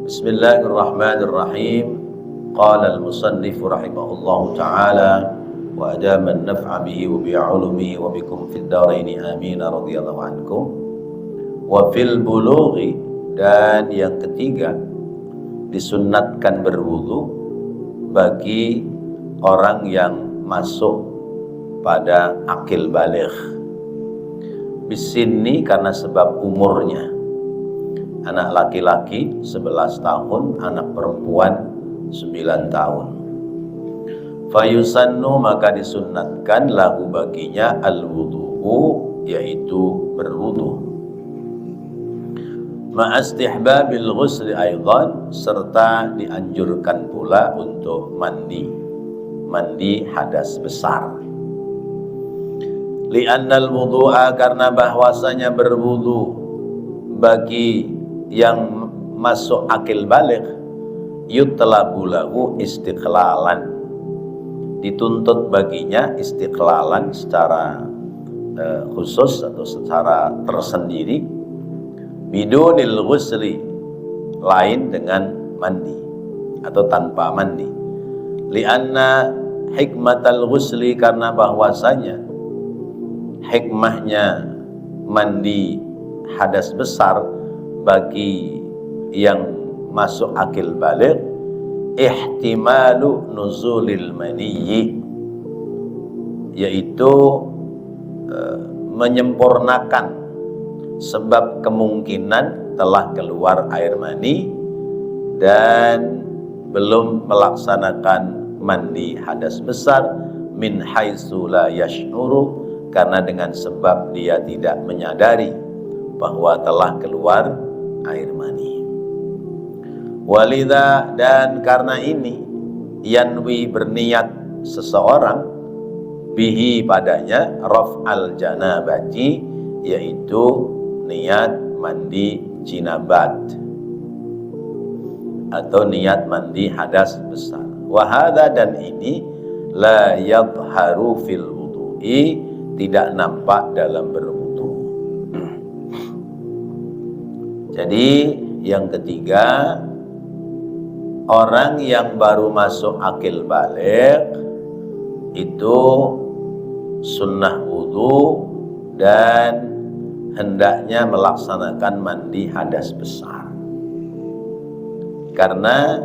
Bismillahirrahmanirrahim. Qala al-musannif rahimahullahu ta'ala wa adama an-naf'a bihi wa bi'ulumihi wa bikum fid dharaini amin radhiyallahu ankum. Wa fil bulughi, dan yang ketiga, disunnatkan berwudu bagi orang yang masuk pada akil baligh. Bisinni, karena sebab umurnya. Anak laki-laki 11 tahun, anak perempuan 9 tahun. Fayusannu, maka disunnatkan lahu baginya al-wudu'u, yaitu berwudu. Ma'astihbabil ghusli aidan, serta dianjurkan pula untuk mandi hadas besar. Li'annal wudu'a, karena bahwasanya berwudu bagi yang masuk akil baligh yutlabu lahu istiqlalan, dituntut baginya istiqlalan secara khusus atau secara tersendiri, bidunil ghusli, lain dengan mandi atau tanpa mandi. Lianna hikmatal ghusli, karena bahwasanya hikmahnya mandi hadas besar bagi yang masuk akil baligh, ihtimalu nuzulil maniyyi, yaitu menyempurnakan sebab kemungkinan telah keluar air mani dan belum melaksanakan mandi hadas besar, min haitsu la yash'uru, karena dengan sebab dia tidak menyadari bahwa telah keluar air mani. Walidha, dan karena ini, yanwi, berniat seseorang, bihi, padanya, raf'al janabati, yaitu niat mandi jinabat atau niat mandi hadas besar. Wahada, dan ini, la yadharu fil wudu'i, tidak nampak dalam berwudu. Jadi yang ketiga, orang yang baru masuk akil baligh itu sunnah wudu dan hendaknya melaksanakan mandi hadas besar. Karena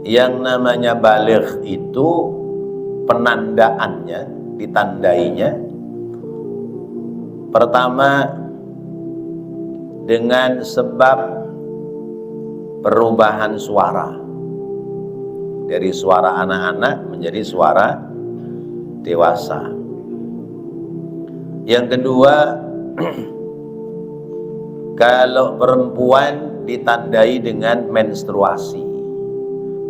yang namanya baligh itu penandaannya, ditandainya, pertama dengan sebab perubahan suara dari suara anak-anak menjadi suara dewasa. Yang kedua, kalau perempuan ditandai dengan menstruasi.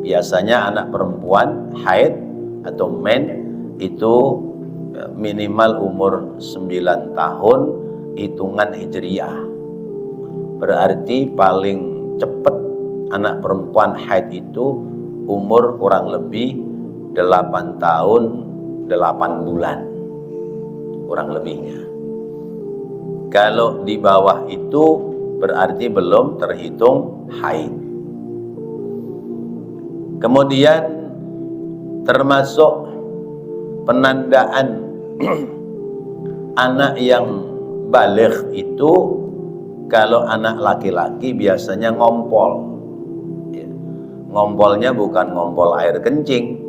Biasanya anak perempuan haid atau men itu minimal umur 9 tahun hitungan hijriyah. Berarti paling cepat anak perempuan haid itu umur kurang lebih 8 tahun 8 bulan kurang lebihnya. Kalau di bawah itu berarti belum terhitung haid. Kemudian termasuk penandaan anak yang baligh itu, kalau anak laki-laki biasanya ngompol. Ngompolnya bukan ngompol air kencing,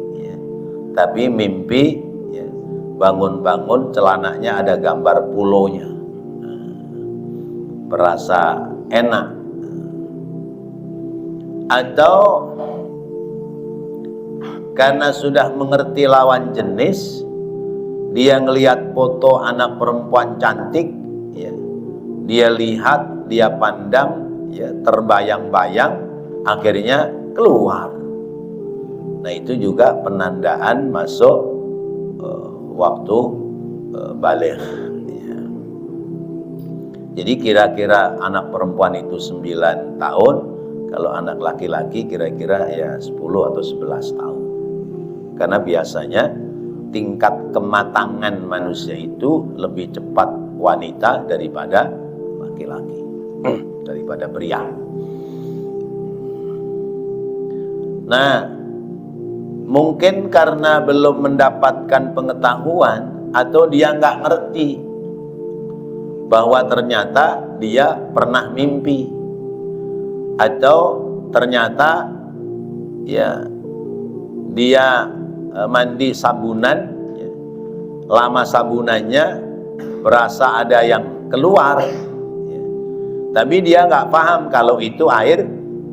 tapi mimpi bangun-bangun celananya ada gambar pulonya, berasa enak. Atau karena sudah mengerti lawan jenis, dia ngelihat foto anak perempuan cantik, dia lihat, dia pandang, terbayang-bayang, akhirnya keluar. Nah, itu juga penandaan masuk waktu baligh. Jadi kira-kira anak perempuan itu 9 tahun, kalau anak laki-laki kira-kira 10 atau 11 tahun. Karena biasanya tingkat kematangan manusia itu lebih cepat wanita daripada laki-laki, daripada pria. Nah, mungkin karena belum mendapatkan pengetahuan atau dia nggak ngerti bahwa ternyata dia pernah mimpi, atau ternyata ya dia mandi sabunan, ya, lama sabunannya berasa ada yang keluar, ya, tapi dia nggak paham kalau itu air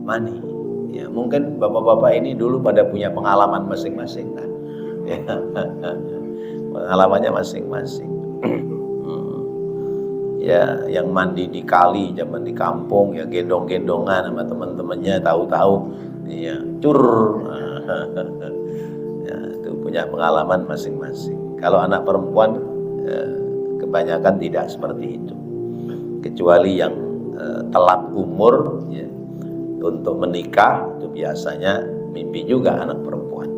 mani. Ya, mungkin bapak-bapak ini dulu pada punya pengalaman masing-masing, kan? Ya, pengalamannya masing-masing. Ya, yang mandi di kali zaman di kampung ya gendong-gendongan sama teman-temannya, tahu-tahu ya cur. Ya, itu punya pengalaman masing-masing. Kalau anak perempuan kebanyakan tidak seperti itu, kecuali yang telat umur ya, untuk menikah, itu biasanya mimpi juga anak perempuan.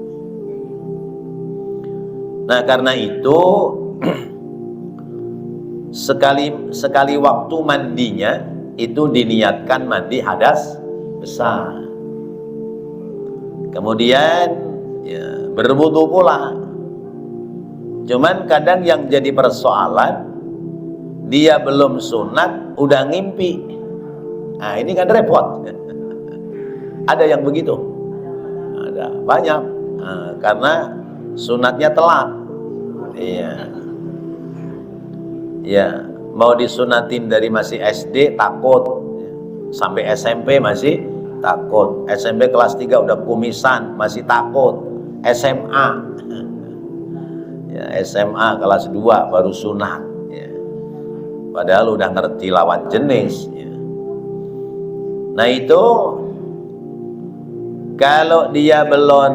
Nah, karena itu sekali waktu mandinya itu diniatkan mandi hadas besar, kemudian ya, berwudu pula. Cuman kadang yang jadi persoalan, dia belum sunat udah ngimpi. Nah, ini kan repot. Ada yang begitu, ada banyak, karena sunatnya telat. Iya. Ya, mau disunatin dari masih SD takut, sampai SMP masih takut, SMP kelas 3 udah kumisan masih takut, SMA ya, SMA kelas 2 baru sunat ya. Padahal udah ngerti lawan jenis ya. Nah, itu kalau dia belum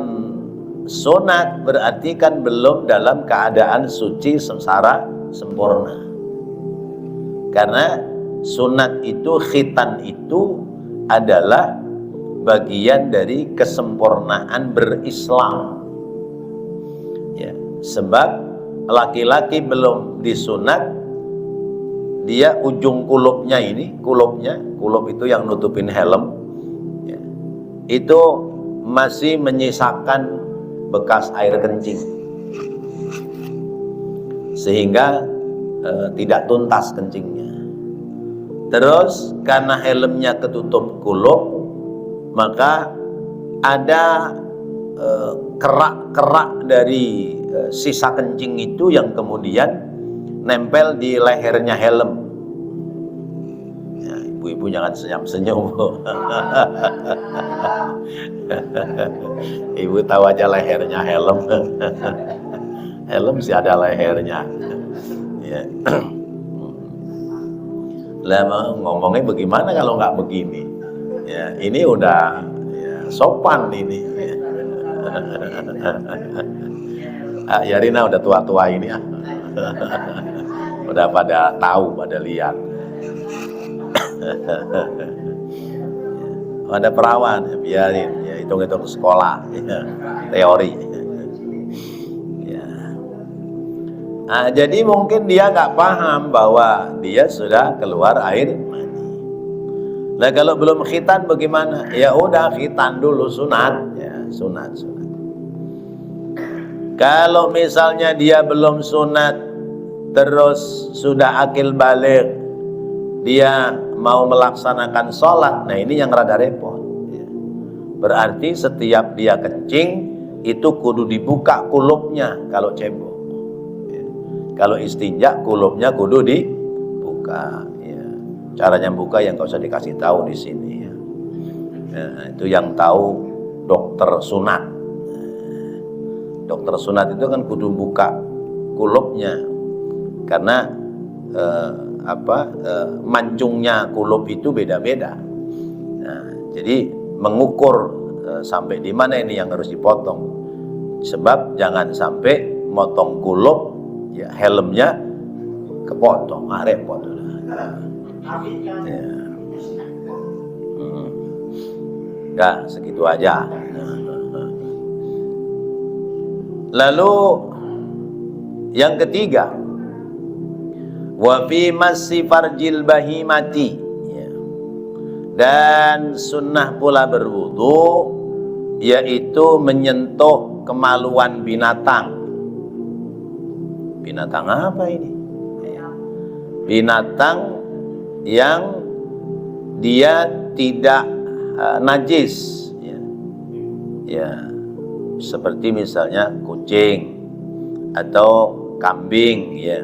sunat berarti kan belum dalam keadaan suci secara sempurna. Karena sunat itu, khitan itu adalah bagian dari kesempurnaan berislam. Ya, sebab laki-laki belum disunat, dia ujung kulupnya ini, kulup itu yang nutupin helm, ya, itu masih menyisakan bekas air kencing, sehingga tidak tuntas kencingnya. Terus karena helmnya ketutup kulup, maka ada kerak-kerak dari sisa kencing itu yang kemudian nempel di lehernya helm. Ya, ibu-ibu jangan senyum-senyum, Bu. Ibu tahu aja lehernya helm. Helm sih ada lehernya. Ya. Lah ngomongnya bagaimana kalau nggak begini? Ya, ini udah ya, sopan ini. Ya Rina udah tua-tua ini ya. Udah pada tahu, pada lihat. Ada perawan, ya, biarin, ya, hitung-hitung sekolah, ya, teori. Nah, jadi mungkin dia nggak paham bahwa dia sudah keluar air mani. Nah, kalau belum khitan bagaimana? Ya udah khitan dulu, sunat, ya sunat. Kalau misalnya dia belum sunat, terus sudah akil balik, dia mau melaksanakan sholat, nah ini yang rada repot. Ya. Berarti setiap dia kencing itu kudu dibuka kulupnya kalau cebok. Kalau istinja kulupnya kudu dibuka. Ya. Caranya buka yang gak usah dikasih tahu di sini. Ya. Nah, itu yang tahu dokter sunat. Dokter sunat itu kan kudu buka kulupnya, karena mancungnya kulup itu beda-beda. Nah, jadi mengukur sampai di mana ini yang harus dipotong. Sebab jangan sampai motong kulup, ya helmnya kepotong, repot. Ya. Ya, segitu aja. Lalu yang ketiga, wa fi massi farjil bahimati, ya. Dan sunnah pula berwudu yaitu menyentuh kemaluan binatang. Binatang apa ini? Binatang yang dia tidak najis, ya, seperti misalnya kucing atau kambing, ya.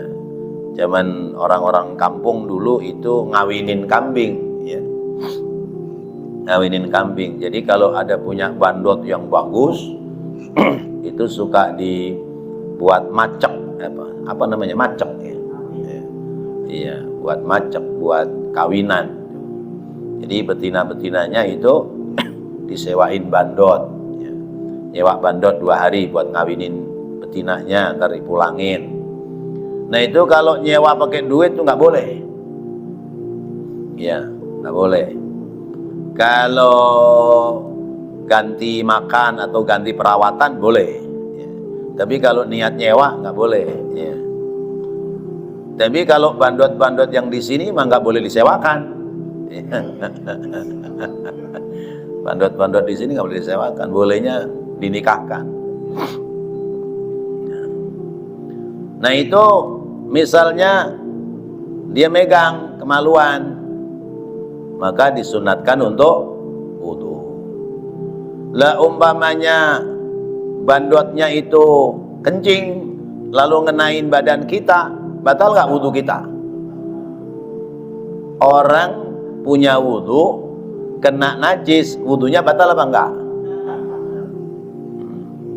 Zaman orang-orang kampung dulu itu ngawinin kambing, ya. Ngawinin kambing. Jadi kalau ada punya bandot yang bagus, itu suka dibuat macek, apa namanya, macek, ya. Iya, buat macek, buat kawinan. Jadi betina-betinanya itu disewain bandot, ya. Nyewa bandot 2 hari buat ngawinin betinanya, ntar dipulangin. Nah itu kalau nyewa pakai duit itu nggak boleh, ya, nggak boleh. Kalau ganti makan atau ganti perawatan boleh, ya. Tapi kalau niat nyewa nggak boleh, ya. Tapi kalau bandot-bandot yang di sini mah nggak boleh disewakan. Bandot-bandot di sini nggak boleh disewakan, bolehnya dinikahkan. Nah itu misalnya dia megang kemaluan, maka disunatkan untuk wudu. Lah umpamanya bandotnya itu kencing lalu ngenain badan kita, batal nggak wudu kita? Orang punya wudu kena najis, wudunya batal apa enggak?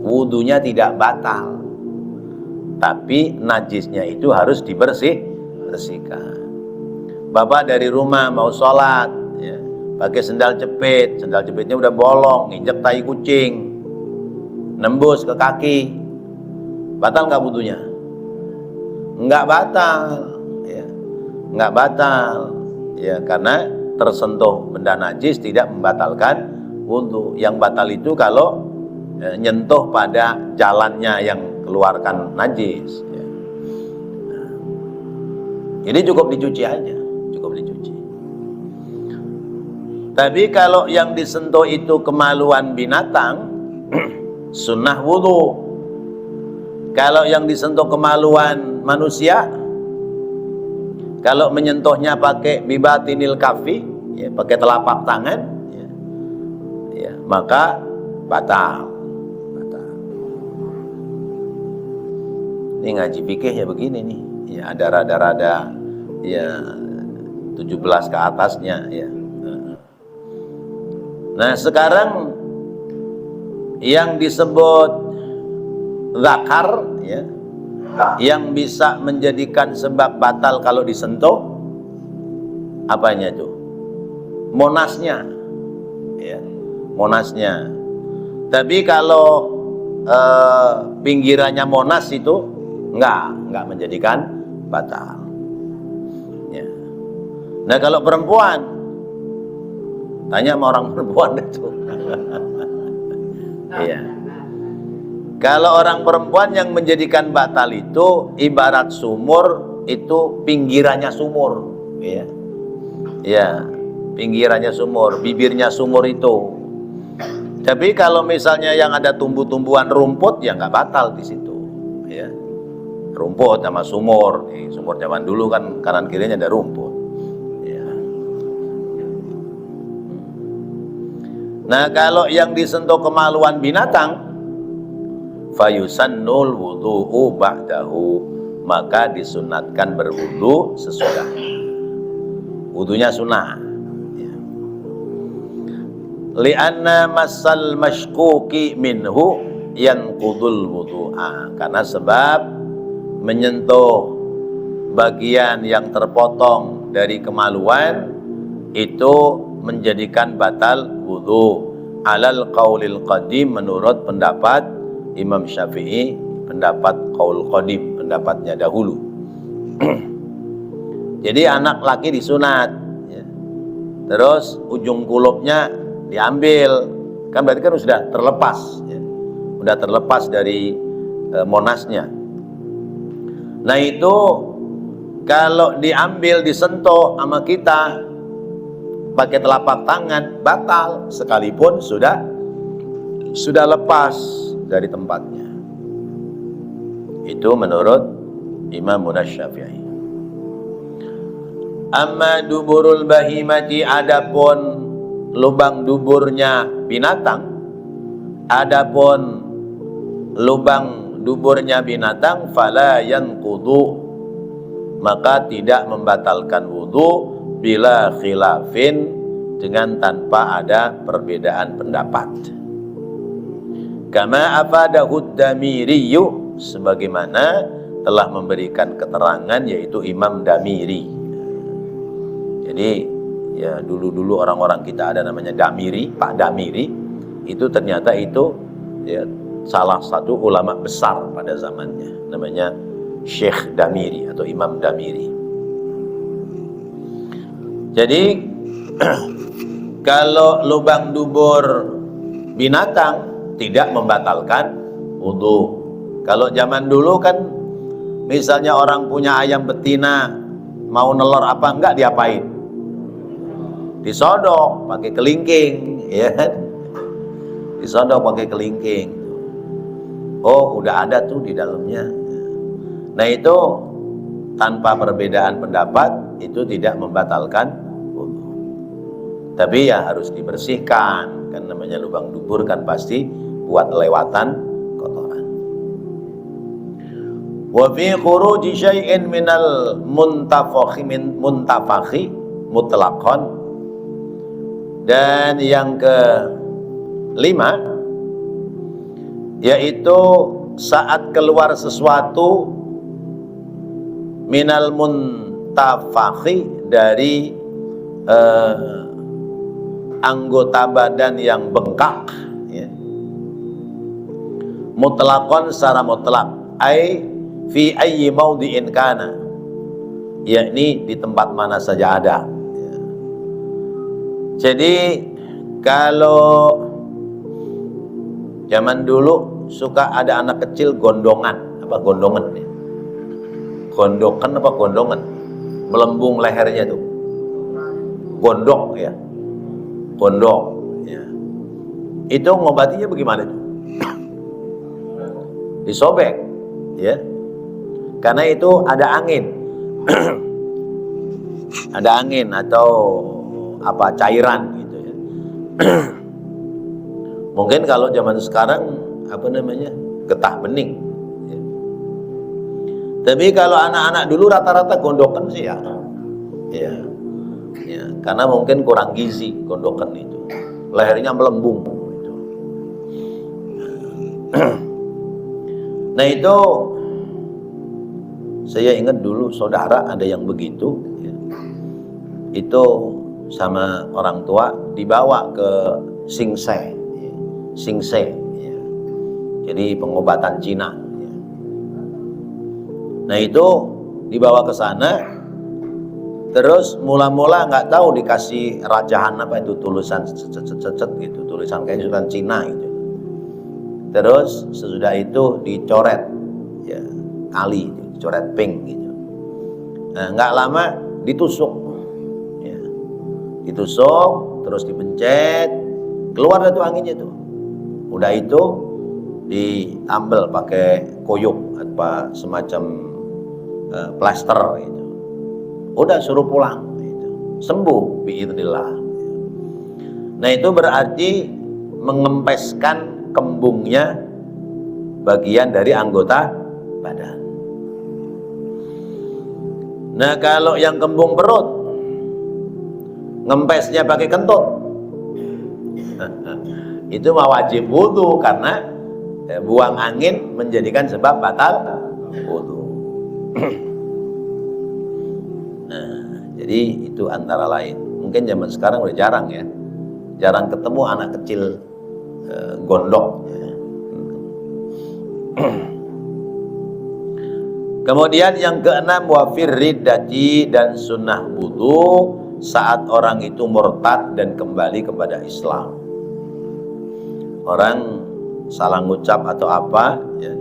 Wudunya tidak batal, tapi najisnya itu harus dibersihkan. Bapak dari rumah mau sholat, ya, pakai sendal jepit, sendal jepitnya udah bolong, nginjek tai kucing, nembus ke kaki, batal nggak wudunya? Nggak batal, ya, nggak batal, ya, karena tersentuh benda najis tidak membatalkan wudu. Yang batal itu kalau nyentuh pada jalannya yang keluarkan najis, ya. Jadi cukup dicuci aja, cukup dicuci. Tapi kalau yang disentuh itu kemaluan binatang, sunnah wudu. Kalau yang disentuh kemaluan manusia, kalau menyentuhnya pakai bibatinil kafi, ya, pakai telapak tangan, ya, ya, maka batal. Ini ngaji fikih ya begini nih, ya, ada rada-rada, ya, 17 ke atasnya, ya. Nah sekarang yang disebut zakar, ya, yang bisa menjadikan sebab batal kalau disentuh, apanya itu? Monasnya, ya, monasnya. Tapi kalau pinggirannya monas itu enggak menjadikan batal, ya. Nah kalau perempuan, tanya sama orang perempuan itu. Iya. Kalau orang perempuan yang menjadikan batal itu ibarat sumur, itu pinggirannya sumur, ya, ya, pinggirannya sumur, bibirnya sumur itu. Tapi kalau misalnya yang ada tumbuh-tumbuhan rumput, ya nggak batal di situ, ya. Rumput sama sumur, sumur zaman dulu kan kanan kirinya ada rumput, ya. Nah kalau yang disentuh kemaluan binatang, fayusannul wudu'u ba'dahu, maka disunatkan berwudu sesudah. Wudunya sunnah, ya. Li'anna masal mashkuki minhu yanqudul wudu'a, karena sebab menyentuh bagian yang terpotong dari kemaluan itu menjadikan batal wudu. Alal qaulil qadim, menurut pendapat Imam Syafi'i, pendapat qaul qadim, pendapatnya dahulu. Jadi anak laki disunat, ya. Terus ujung kulupnya diambil, kan berarti kan sudah terlepas, ya. Sudah terlepas dari monasnya. Nah itu kalau diambil, disentuh sama kita pakai telapak tangan, batal sekalipun sudah sudah lepas dari tempatnya. Itu menurut Imam Syafi'i. Amma duburul bahimati, adapun lubang duburnya binatang, adapun lubang duburnya binatang, fala yanqudu, maka tidak membatalkan wudu, bila khilafin, dengan tanpa ada perbedaan pendapat. Kama afadahu Damiriyu, sebagaimana telah memberikan keterangan yaitu Imam Damiri. Jadi ya dulu orang-orang kita ada namanya Damiri, Pak Damiri, itu ternyata itu ya salah satu ulama besar pada zamannya, namanya Syekh Damiri atau Imam Damiri. Jadi kalau lubang dubur binatang tidak membatalkan wudu. Kalau zaman dulu kan misalnya orang punya ayam betina mau nelor apa enggak, diapain? Disodok pakai kelingking, ya. Disodok pakai kelingking. Oh, udah ada tuh di dalamnya. Nah, itu tanpa perbedaan pendapat itu tidak membatalkan wudu. Tapi ya harus dibersihkan, kan namanya lubang dubur kan pasti buat lewatan kotoran. Wa fi khuruji syai'in minal muntafakhi mutlaqan. Dan yang kelima yaitu saat keluar sesuatu minal muntafakhi, dari anggota badan yang bengkak, ya. Mutlaqan, secara mutlak, ai fi ayyi mawdi'in kana, yakni di tempat mana saja ada. Jadi kalau zaman dulu suka ada anak kecil gondongan, apa gondongan ya? Gondokan apa gondongan? Melembung lehernya tuh. Gondok ya. Gondok ya. Itu ngobatinya bagaimana tuh? Disobek ya. Karena itu ada angin. Ada angin atau apa cairan gitu ya. Mungkin kalau zaman sekarang apa namanya getah bening ya. Tapi kalau anak-anak dulu rata-rata gondokan sih ya. Ya. Ya, karena mungkin kurang gizi gondokan itu. Lehernya melembung gitu. Nah, itu saya ingat dulu saudara ada yang begitu ya. Itu sama orang tua dibawa ke Singse, ya. Jadi pengobatan Cina. Ya. Nah, itu dibawa ke sana, terus mula-mula nggak tahu dikasih rajahan apa itu, tulisan cet gitu, tulisan kayak tulisan Cina gitu. Terus sesudah itu dicoret, ya kali, dicoret pink gitu. Nah, nggak lama ditusuk. Ditusuk, terus dipencet, keluar itu anginnya tuh. Udah itu ditambal pakai koyuk apa semacam plaster gitu. Udah suruh pulang gitu. Sembuh biidznillah. Nah, itu berarti mengempeskan kembungnya bagian dari anggota badan. Nah, kalau yang kembung perut ngempesnya pakai kentut, itu mah wajib wudu, karena buang angin menjadikan sebab batal wudu. Nah, jadi itu antara lain. Mungkin zaman sekarang udah jarang ya, jarang ketemu anak kecil gondok. Ya. Kemudian yang keenam, wafir riddati, dan sunnah wudu saat orang itu murtad dan kembali kepada Islam. Orang salah ngucap atau apa ya,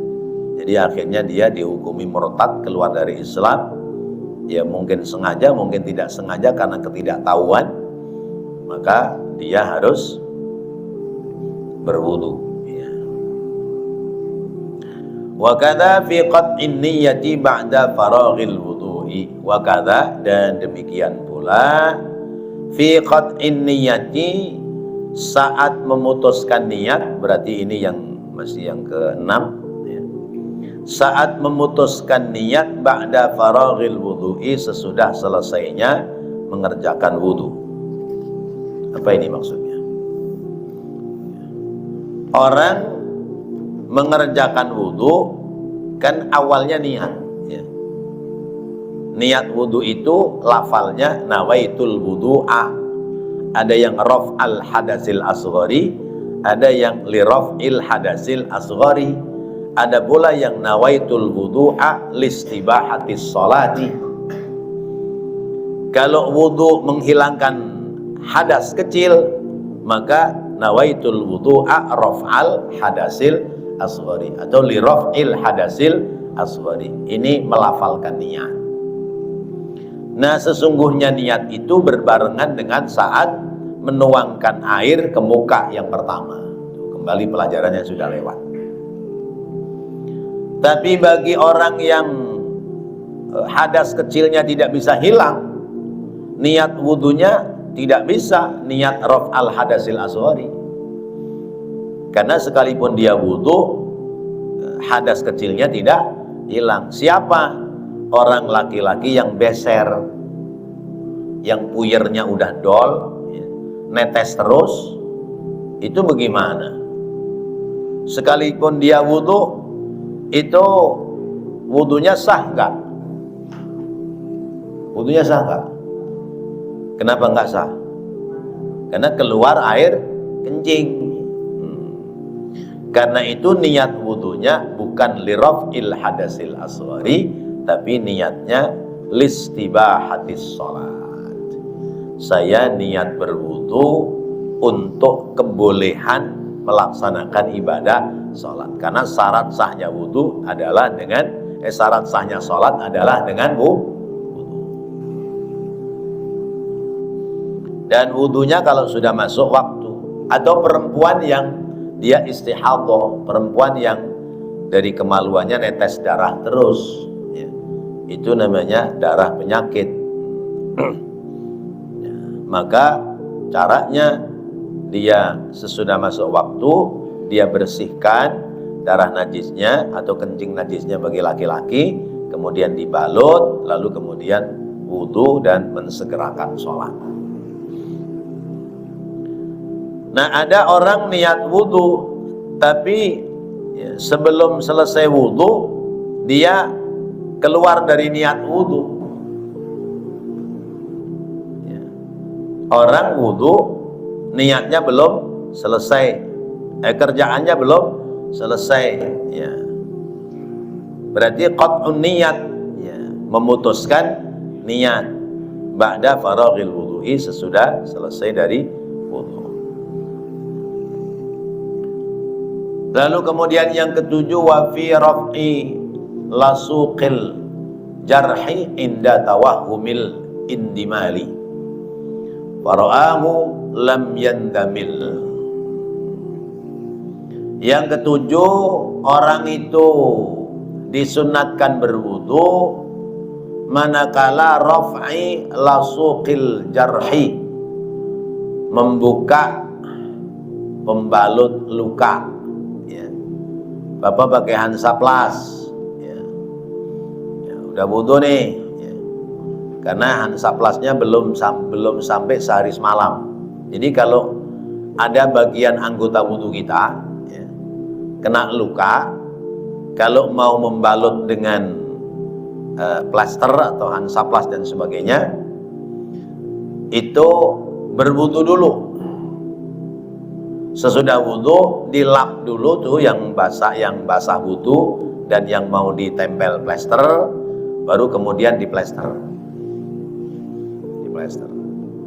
jadi akhirnya dia dihukumi murtad, keluar dari Islam. Ya mungkin sengaja, mungkin tidak sengaja karena ketidaktahuan, maka dia harus berwudu Wa kadza fi qat'in niyyati ba'da faraghil wudu'i. Wa kadza, dan demikian pula fi qat'in niyyati, saat memutuskan niat, berarti ini yang masih yang ke-6 ya. Saat memutuskan niat ba'da faraghil wudu'i, sesudah selesainya mengerjakan wudu. Apa ini maksudnya? Orang mengerjakan wudu kan awalnya niat ya. Niat wudu itu lafalnya nawaitul wudu'a. Ada yang raf'al hadasil asghari, ada yang li raf'il hadasil asghari, ada pula yang nawaitul wudu'a listibahatis sholati. Kalau wudu menghilangkan hadas kecil, maka nawaitul wudu'a raf'al hadasil asghari atau li raf'il hadasil asghari. Ini melafalkan niat. Nah, sesungguhnya niat itu berbarengan dengan saat menuangkan air ke muka yang pertama. Kembali pelajarannya sudah lewat. Tapi bagi orang yang hadas kecilnya tidak bisa hilang, niat wudunya tidak bisa niat raf'al hadasil asghari. Karena sekalipun dia wudu, hadas kecilnya tidak hilang. Siapa? Orang laki-laki yang beser, yang puyernya udah dol, netes terus, itu bagaimana? Sekalipun dia wudu, itu wudunya sah nggak? Wudunya sah nggak? Kenapa nggak sah? Karena keluar air kencing. Karena itu niat wudunya bukan liraf'il hadasil asghari, tapi niatnya listibahatis sholat. Saya niat berwudu untuk kebolehan melaksanakan ibadah sholat. Karena syarat sahnya wudu adalah dengan syarat sahnya sholat adalah dengan wudu. Dan wudunya kalau sudah masuk waktu. Atau perempuan yang dia istihadhah, perempuan yang dari kemaluannya netes darah terus, itu namanya darah penyakit. Ya, maka caranya dia sesudah masuk waktu, dia bersihkan darah najisnya atau kencing najisnya bagi laki-laki, kemudian dibalut, lalu kemudian wudu dan mensegerakan sholat. Nah, ada orang niat wudu, tapi ya, sebelum selesai wudu dia keluar dari niat wudu. Ya. Orang wudu niatnya belum selesai, kerjaannya belum selesai. Ya. Berarti qat'un niat, ya, memutuskan niat ba'da faraghil wudu'i, sesudah selesai dari wudu. Lalu kemudian yang ketujuh, wa fi raf'i lasuqil jarhi inda tawahumil indimali fara'ahu lam yandamil. Yang ketujuh, orang itu disunatkan berwudu manakala raf'i lasuqil jarhi, membuka pembalut luka. Ya. Bapak pakai Hansaplast, udah wudu nih ya. Karena Hansaplastnya belum sampai sehari semalam. Jadi kalau ada bagian anggota wudu kita ya, kena luka, kalau mau membalut dengan plaster atau Hansaplast dan sebagainya, itu berwudu dulu. Sesudah wudu dilap dulu tuh yang basah wudu, dan yang mau ditempel plaster, baru kemudian diplester.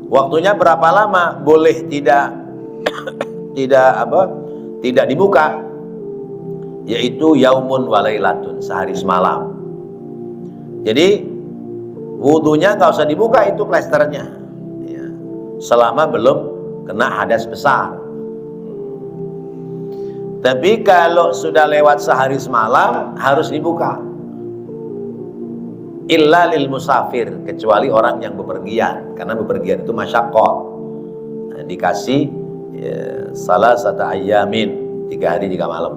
Waktunya berapa lama? Boleh tidak dibuka, yaitu yaumun walailatun, sehari semalam. Jadi wudunya nggak usah dibuka itu plesternya, ya, selama belum kena hadas besar. Tapi kalau sudah lewat sehari semalam harus dibuka. Illa lil musafir, kecuali orang yang bepergian, karena bepergian itu masyaqqah. Nah, dikasih salah satu ayamin, 3 hari 3 malam.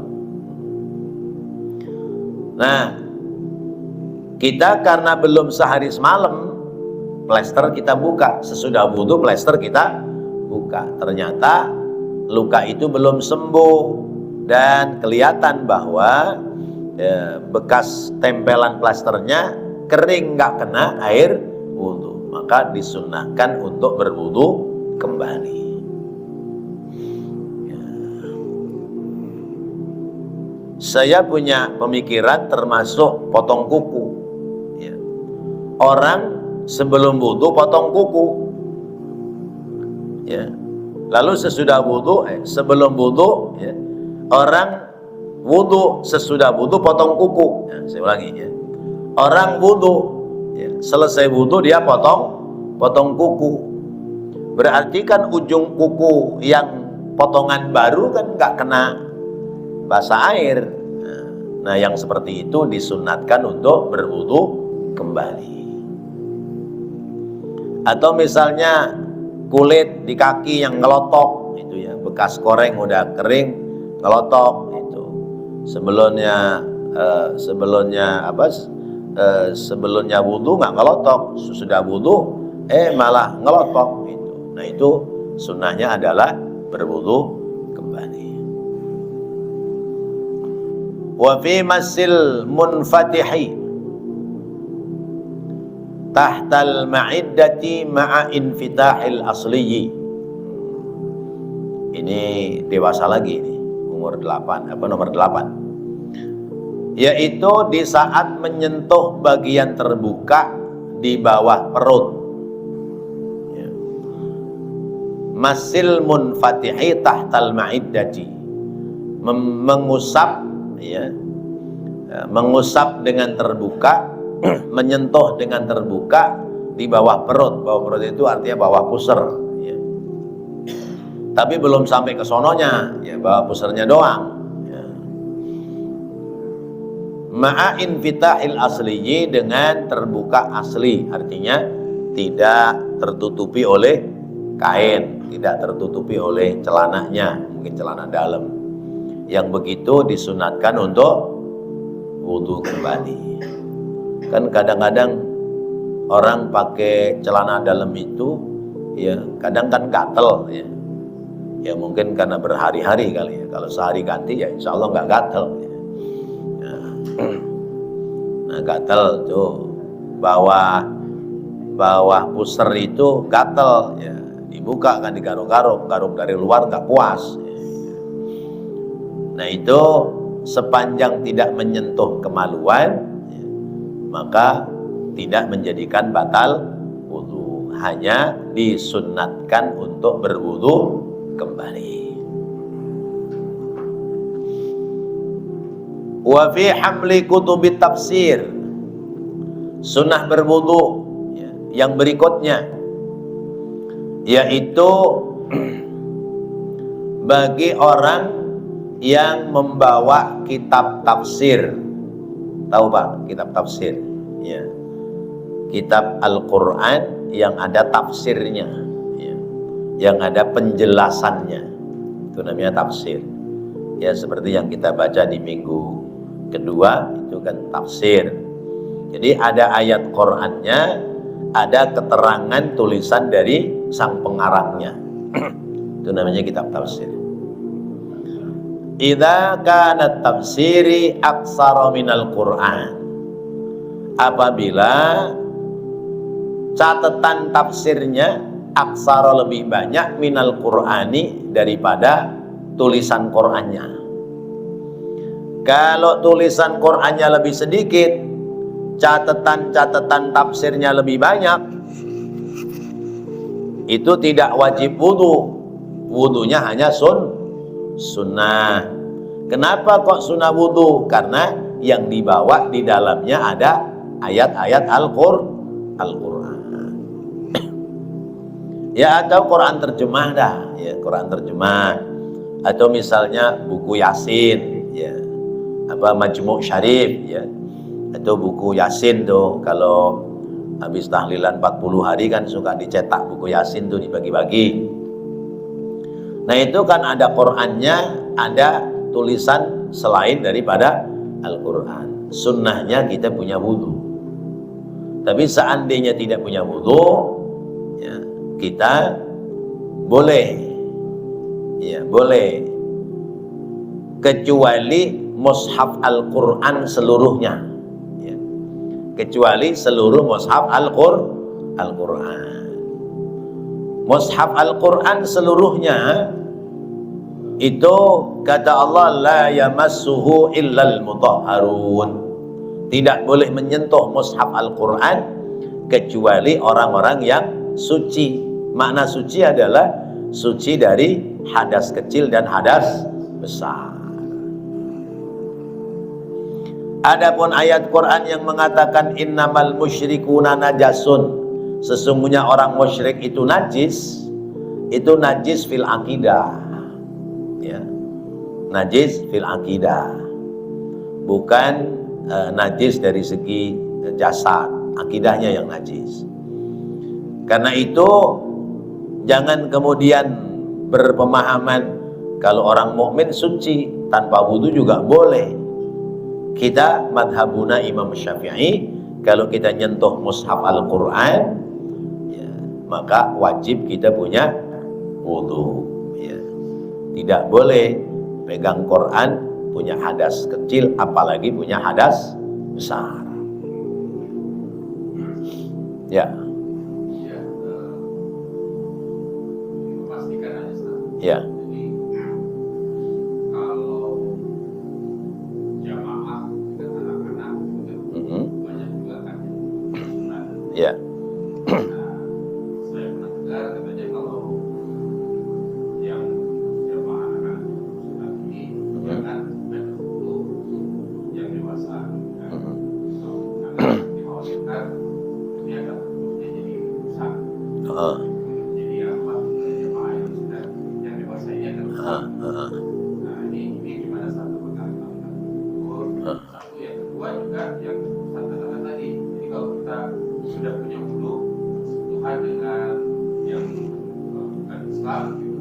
Nah, kita karena belum sehari semalam, plester kita buka. Sesudah wudhu plester kita buka. Ternyata luka itu belum sembuh dan kelihatan bahwa bekas tempelan plasternya kering, nggak kena air wudhu, maka disunnahkan untuk berwudhu kembali. Saya punya pemikiran termasuk potong kuku. Orang sebelum wudhu potong kuku, lalu sesudah wudhu, sebelum wudhu, orang wudhu, sesudah wudhu potong kuku. Saya ulangi, orang wudhu, selesai wudhu dia potong kuku. Berarti kan ujung kuku yang potongan baru kan nggak kena basah air. Nah, yang seperti itu disunatkan untuk berwudhu kembali. Atau misalnya kulit di kaki yang ngelotok, itu bekas koreng udah kering, ngelotok itu. Sebelumnya wudhu nggak ngelotok, sudah wudhu malah ngelotok itu. Nah, itu sunnahnya adalah berwudhu kembali. Wa fi masil munfatihi tahtal ma'iddati ma'a infitahil asliyi. Ini dewasa lagi nih, nomor 8. Yaitu di saat menyentuh bagian terbuka di bawah perut. Masil munfatihi tahtal ma'iddati, mengusap mengusap dengan terbuka, menyentuh dengan terbuka di bawah perut. Bawah perut itu artinya bawah pusar, tapi belum sampai ke sononya, bawah pusarnya doang. Ma'a infitahil asliyi, dengan terbuka asli, artinya tidak tertutupi oleh kain, tidak tertutupi oleh celananya, mungkin celana dalam. Yang begitu disunatkan untuk wudhu kembali. Kan kadang-kadang orang pakai celana dalam itu, kadang kan gatel, mungkin karena berhari-hari kali. Kalau sehari ganti ya insya Allah nggak gatel. Nah, gatel tuh bawah pusar itu gatel, dibuka kan, digaruk-garuk, garuk dari luar nggak puas. Nah, itu sepanjang tidak menyentuh kemaluan, maka tidak menjadikan batal wudhu, hanya disunnatkan untuk berwudhu kembali. Wa fi hamli kutubi tafsir, sunnah berwudhu yang berikutnya, yaitu bagi orang yang membawa kitab tafsir. Tahu Pak, kitab tafsir? Kitab Al-Quran yang ada tafsirnya, yang ada penjelasannya, itu namanya tafsir. Seperti yang kita baca di minggu kedua, itu kan tafsir. Jadi ada ayat Qurannya, ada keterangan tulisan dari sang pengarangnya. Itu namanya kitab tafsir. Idza kana tafsiri aksara minal Qur'an, apabila catatan tafsirnya aksara lebih banyak minal Qur'ani, daripada tulisan Qur'annya. Kalau tulisan Qur'annya lebih sedikit, catatan tafsirnya lebih banyak, itu tidak wajib wudhu, wudhunya hanya sunnah. Kenapa kok sunnah wudhu? Karena yang dibawa di dalamnya ada ayat-ayat Al-Quran. Atau Quran terjemah dah, Quran terjemah. atau misalnya buku Yasin, ya, apa Majmu' Syarif, ya, atau buku Yasin tuh kalau habis tahlilan 40 hari kan suka dicetak buku Yasin tuh dibagi-bagi. Nah itu kan ada Qur'annya, ada tulisan selain daripada Al-Quran. Sunnahnya kita punya wudu. Tapi seandainya tidak punya wudu, ya, kita boleh, ya boleh, kecuali mushaf Al-Quran seluruhnya, ya. Kecuali seluruh mushaf Al-Quran. Mushaf Al-Quran seluruhnya itu kata Allah la yamassuhu illal mutahharun. Tidak boleh menyentuh mushaf Al-Quran kecuali orang-orang yang suci. Makna suci adalah suci dari hadas kecil dan hadas besar. Adapun ayat Quran yang mengatakan innamal musyrikuna najasun, sesungguhnya orang musyrik itu najis fil akidah, ya, najis fil akidah, bukan najis dari segi jasad, akidahnya yang najis. Karena itu jangan kemudian berpemahaman kalau orang mukmin suci tanpa wudu juga boleh. Kita madhabuna Imam Syafi'i, kalau kita nyentuh mushaf Al-Quran, ya, maka wajib kita punya wudu, ya. Tidak boleh pegang Quran punya hadas kecil, apalagi punya hadas besar. Ya. Ya. Ya. Saya pernah dengar katanya kalau yang jamaah anak sunat ini jangan dulu yang dewasa, karena dikhawatirkan ini akan bentuknya jadi rusak. Jadi apa jamaah yang sudah yang dewasa ini akan rusak. Nah ini gimana satu perkara satu yang kedua juga yang katakan tadi, jadi kalau kita sudah punya wudu sentuhan dengan yang bukan Islam gitu,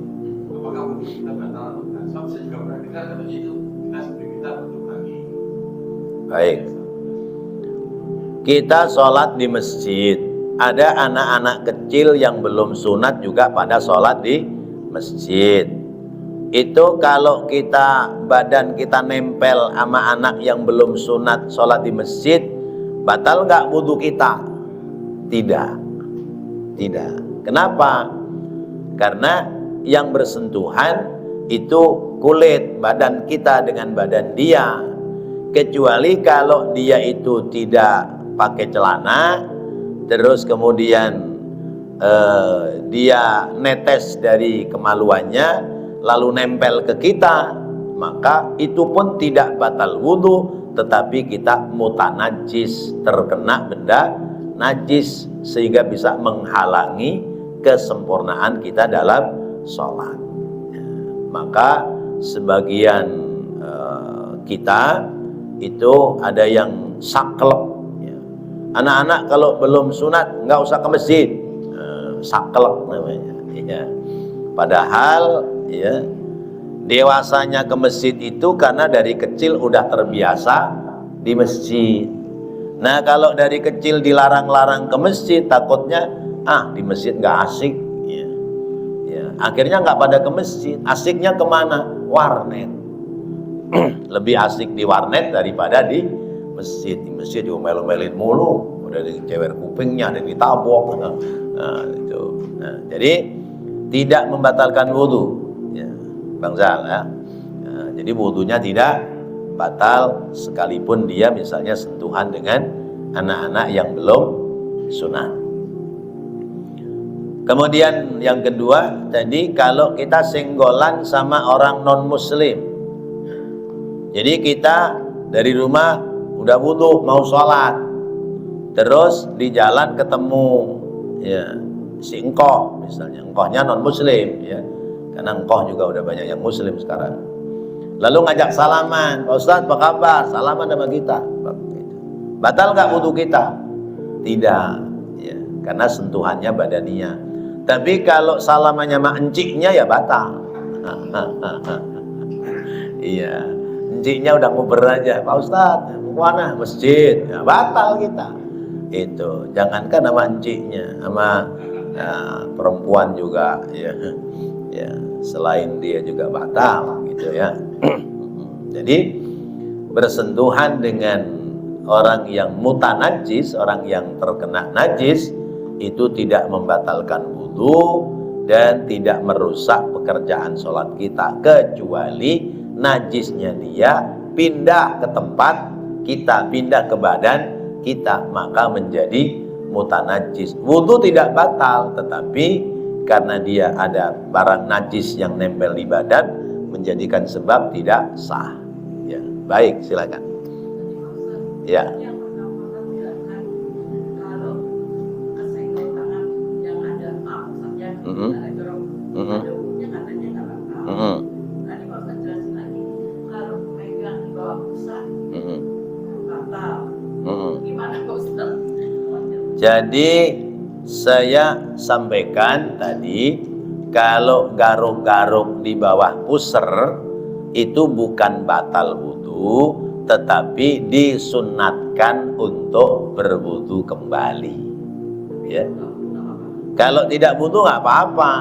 apakah wudu kita batal? Nah, saya juga pernah dengar katanya itu kita untuk lagi. Baik. Kita sholat di masjid, ada anak-anak kecil yang belum sunat juga pada sholat di masjid. Itu kalau badan kita nempel sama anak yang belum sunat sholat di masjid, batal nggak wudu kita? Tidak. Kenapa? Karena yang bersentuhan itu kulit badan kita dengan badan dia. Kecuali kalau dia itu tidak pakai celana, terus kemudian dia netes dari kemaluannya lalu nempel ke kita, maka itu pun tidak batal wudu, tetapi kita mutanajis, terkena benda najis sehingga bisa menghalangi kesempurnaan kita dalam sholat. Maka sebagian kita itu ada yang saklek, ya. Anak-anak kalau belum sunat nggak usah ke masjid, saklek namanya, ya. Padahal ya dewasanya ke masjid itu karena dari kecil udah terbiasa di masjid. Nah kalau dari kecil dilarang-larang ke masjid, takutnya di masjid nggak asik, ya. Ya, akhirnya nggak pada ke masjid, asiknya kemana? Warnet. Lebih asik di warnet daripada di masjid. Di masjid diomel-omelin mulu, udah dicewer kupingnya, ada ditabok. Itu. Nah, jadi tidak membatalkan wudu, ya, Bang Zal, ya. Nah, jadi wudunya tidak batal sekalipun dia misalnya sentuhan dengan anak-anak yang belum sunat. Kemudian yang kedua tadi, kalau kita senggolan sama orang non muslim, jadi kita dari rumah udah wudu mau sholat, terus di jalan ketemu ya si engkoh, misalnya engkohnya non muslim, ya, Karena engkau juga udah banyak yang muslim sekarang. Lalu ngajak salaman, Pak Ustadz apa kabar? Salaman sama kita. Batal nggak wudu kita? Tidak, ya, karena sentuhannya badaniyah. Tapi kalau salamannya sama enciknya ya batal. Iya, enciknya udah nguber aja, Pak Ustadz, mana masjid? Ya, batal kita. Itu, jangankan sama enciknya, sama perempuan juga, ya. Ya, selain dia juga batal gitu ya. Jadi bersentuhan dengan orang yang mutanajis, orang yang terkena najis, itu tidak membatalkan wudu dan tidak merusak pekerjaan sholat kita, kecuali najisnya dia pindah ke tempat kita, pindah ke badan kita, maka menjadi mutanajis. Wudu tidak batal, tetapi karena dia ada barang najis yang nempel di badan, menjadikan sebab tidak sah. Ya, baik, silakan. Ya. Kalau kesenggol tangan yang ada saja, ada jorok, ada bumbunya katanya nggak bakal. Tadi Pak Ustadz jelasin lagi, kalau megang di bawah pusat, batal. Gimana Pak Ustadz? Jadi saya sampaikan tadi, kalau garuk-garuk di bawah pusar itu bukan batal wudu, tetapi disunatkan untuk berwudu kembali. Ya. Kalau tidak wudu nggak apa-apa.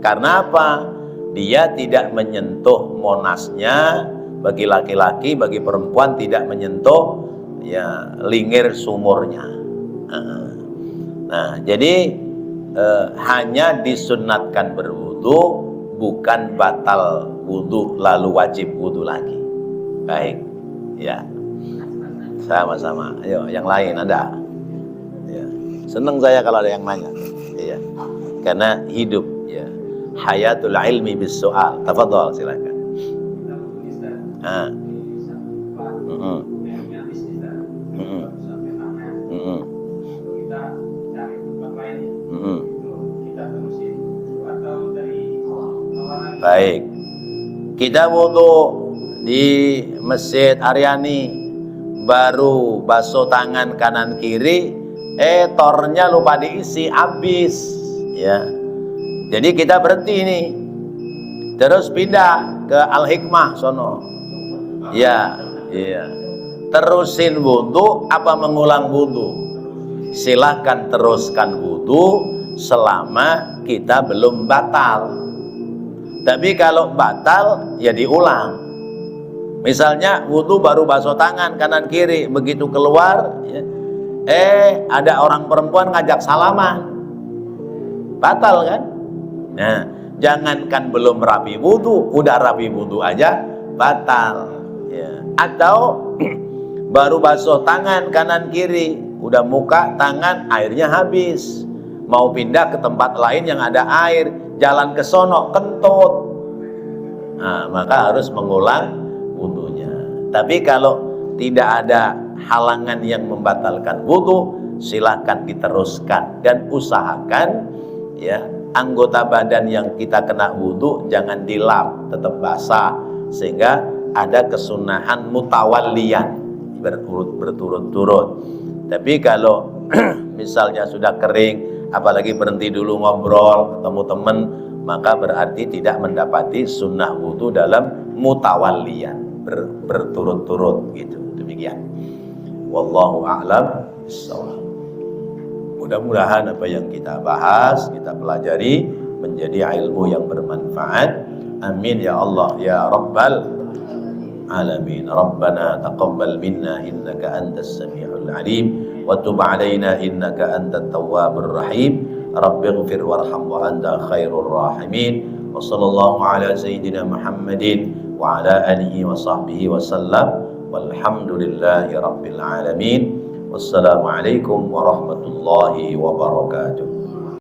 Karena apa? Dia tidak menyentuh monasnya, bagi laki-laki, bagi perempuan tidak menyentuh ya lingir sumurnya. Nah, jadi hanya disunatkan berwudu, bukan batal wudu lalu wajib wudu lagi. Baik, ya, sama-sama. Ayo, yang lain ada? Ya. Senang saya kalau ada yang nanya. Iya, karena hidup, ya, hayatul ilmi bis soal. Tafadhol, silakan. Baik, kita wudu di Masjid Aryani, baru basuh tangan kanan kiri, tornya lupa diisi, habis, ya. Jadi kita berhenti nih, terus pindah ke Al Hikmah sono, ya, iya. Terusin wudu apa mengulang wudu? Silahkan teruskan wudu selama kita belum batal. Tapi kalau batal ya diulang. Misalnya wudu baru basuh tangan kanan kiri, begitu keluar ya, ada orang perempuan ngajak salaman, batal kan? Nah, jangankan belum rapi wudu, udah rapi wudu aja batal ya. Atau baru basuh tangan kanan kiri, udah muka tangan airnya habis, mau pindah ke tempat lain yang ada air, jalan ke sono kentut, nah maka harus mengulang wudunya. Tapi kalau tidak ada halangan yang membatalkan wudu, silahkan diteruskan dan usahakan ya anggota badan yang kita kena wudu jangan dilap, tetap basah, sehingga ada kesunahan mutawalliyan berturut-turut. Tapi kalau misalnya sudah kering, apalagi berhenti dulu ngobrol, ketemu teman, maka berarti tidak mendapati sunnah wudu dalam mutawalliyan, berturut-turut gitu. Demikian. Wallahu a'lam bishawab. Mudah-mudahan apa yang kita bahas, kita pelajari menjadi ilmu yang bermanfaat. Amin ya Allah ya Rabbal alamin. Rabbana taqabbal minna innaka antas samiul alim wa tub alaina innaka antat tawwabur rahim. Rabbighfir warham wa anta khairur rahimin. Wa sallallahu ala sayyidina Muhammadin wa ala alihi wa sahbihi wa sallam. Walhamdulillahi rabbil alamin. Wassalamualaikum warahmatullahi wabarakatuh.